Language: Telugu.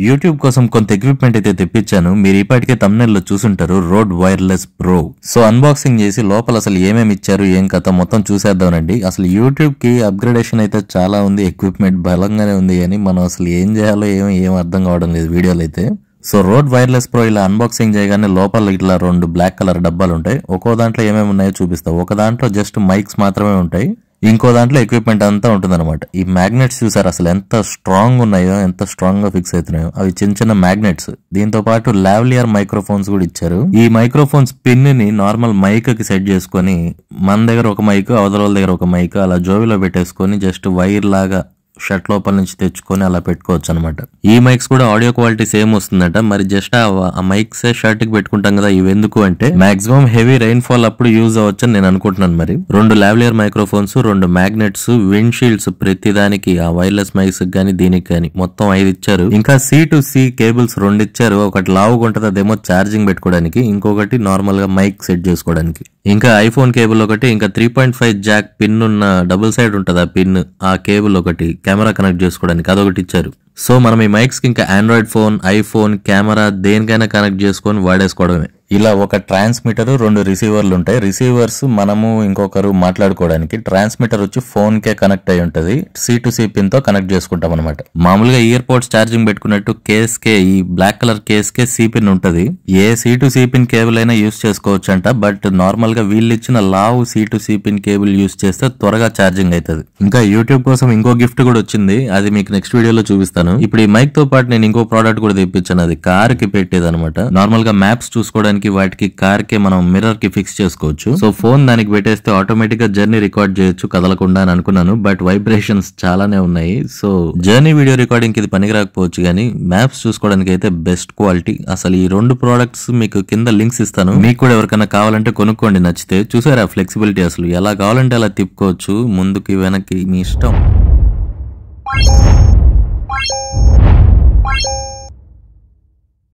యూట్యూబ్ కోసం కొంత ఎక్విప్మెంట్ అయితే తెప్పించాను. మీరు ఇప్పటికే thumbnail లో చూసుంటారు, road wireless pro. So unboxing చేసి లోపల అసలు ఏమేమి ఇచ్చారు, ఏం కథ మొత్తం చూసేద్దామండి. అసలు యూట్యూబ్ కి అప్గ్రేడేషన్ అయితే చాలా ఉంది, ఎక్విప్మెంట్ బలంగానే ఉంది, అని మనం అసలు ఏం చేయాలో ఏం అర్థం కావడం లేదు వీడియోలో అయితే. సో రోడ్ వైర్లెస్ ప్రో ఇలా అన్బాక్సింగ్ చేయగానే లోపల ఇట్లా 2 బ్లాక్ కలర్ డబ్బాలు ఉంటాయి. ఒక్కో దాంట్లో ఏమేమి ఉన్నాయో చూపిస్తా. ఒక దాంట్లో జస్ట్ మైక్స్ మాత్రమే ఉంటాయి, ఇంకో దాంట్లో ఎక్విప్మెంట్ అంతా ఉంటుందన్నమాట. ఈ మ్యాగ్నెట్స్ చూసారు అసలు ఎంత స్ట్రాంగ్ ఉన్నాయో, ఎంత స్ట్రాంగ్ గా ఫిక్స్ అవుతున్నాయో. అవి చిన్న చిన్న మ్యాగ్నెట్స్. దీంతో పాటు లావ్లియర్ మైక్రోఫోన్స్ కూడా ఇచ్చారు. ఈ మైక్రోఫోన్స్ పిన్ ని నార్మల్ మైక్ కి సెట్ చేసుకొని, మన దగ్గర ఒక మైక్, అవతల దగ్గర ఒక మైక్ అలా జోబిలో పెట్టేసుకొని జస్ట్ వైర్ లాగా షర్ట్ లోపల నుంచి తెచ్చుకొని అలా పెట్టుకోవచ్చు అనమాట. ఈ మైక్స్ కూడా ఆడియో క్వాలిటీ సేమ్ వస్తుందట. మరి జస్ట్ ఆ మైక్స్ షర్ట్ కి పెట్టుకుంటాం కదా, ఇవి ఎందుకు అంటే మాక్సిమం హెవీ రైన్ ఫాల్ అప్పుడు యూజ్ అవ్వచ్చు అని నేను అనుకుంటున్నాను. మరి 2 లావ్లియర్ మైక్రోఫోన్స్, 2 మ్యాగ్నెట్స్, విండ్ షీల్డ్స్ ప్రతి దానికి, ఆ వైర్లెస్ మైక్స్ గానీ దీనికి గానీ మొత్తం 5 ఇచ్చారు. ఇంకా C2C కేబుల్స్ 2 ఇచ్చారు. ఒకటి లావుగా ఉంటది, అదేమో ఛార్జింగ్ పెట్టుకోవడానికి, ఇంకొకటి నార్మల్ గా మైక్ సెట్ చేసుకోవడానికి. ఇంకా ఐఫోన్ కేబుల్ ఒకటి, ఇంకా 3.5 జాక్ పిన్ ఉన్న డబుల్ సైడ్ ఉంటది ఆ పిన్, ఆ కేబుల్ ఒకటి, కెమెరా కనెక్ట్ చేసుకోవడానికి అదొకటి ఇచ్చారు. సో మనం ఈ మైక్స్ కి ఇంకా ఆండ్రాయిడ్ ఫోన్, ఐఫోన్, కెమెరా దేనికైనా కనెక్ట్ చేసుకొని వాడేసుకోవడమే. ఇలా ఒక ట్రాన్స్మిటర్, 2 రిసీవర్లు ఉంటాయి. రిసీవర్స్ మనము ఇంకొకరు మాట్లాడుకోవడానికి, ట్రాన్స్మిటర్ వచ్చి ఫోన్ కే కనెక్ట్ అయి ఉంటది. C2C పిన్ తో కనెక్ట్ చేసుకుంటాం అనమాట. మామూలుగా ఇయర్ పోడ్స్ ఛార్జింగ్ పెట్టుకున్నట్టు కేస్ కే, ఈ బ్లాక్ కలర్ కేస్ కే C పిన్ ఉంటది. ఏ C2C పిన్ కేబుల్ అయినా యూస్ చేసుకోవచ్చు అంట. బట్ నార్మల్ గా వీళ్ళు ఇచ్చిన లావు C2C పిన్ కేబుల్ యూస్ చేస్తే త్వరగా ఛార్జింగ్ అవుతుంది. ఇంకా యూట్యూబ్ కోసం ఇంకో గిఫ్ట్ కూడా వచ్చింది, అది మీకు నెక్స్ట్ వీడియోలో చూపిస్తాను. ఇప్పుడు ఈ మైక్ తో పాటు నేను ఇంకో ప్రోడక్ట్ కూడా తెప్పించాను. అది కార్ కి పెట్టేది అనమాట. నార్మల్ గా మ్యాప్స్ చూసుకోవడానికి వాటికి కార్ కి మనం మిర్రర్ కి ఫిక్స్ చేసుకోవచ్చు. సో ఫోన్ దానికి పెట్టేస్తే ఆటోమేటిక్ గా జర్నీ రికార్డ్ చేయొచ్చు కదలకుండా అని అనుకున్నాను. బట్ వైబ్రేషన్స్ చాలానే ఉన్నాయి. సో జర్నీ వీడియో రికార్డింగ్ ఇది పనికి రాకపోవచ్చు, కానీ మ్యాప్స్ చూసుకోవడానికి అయితే బెస్ట్ క్వాలిటీ. అసలు ఈ 2 ప్రోడక్ట్స్ మీకు కింద లింక్స్ ఇస్తాను, మీకు కూడా ఎవరికైనా కావాలంటే కొనుక్కోండి నచ్చితే. చూసారా ఫ్లెక్సిబిలిటీ, అసలు ఎలా కావాలంటే అలా తిప్పుకోవచ్చు, ముందుకి వెనక్కి మీ ఇష్టం.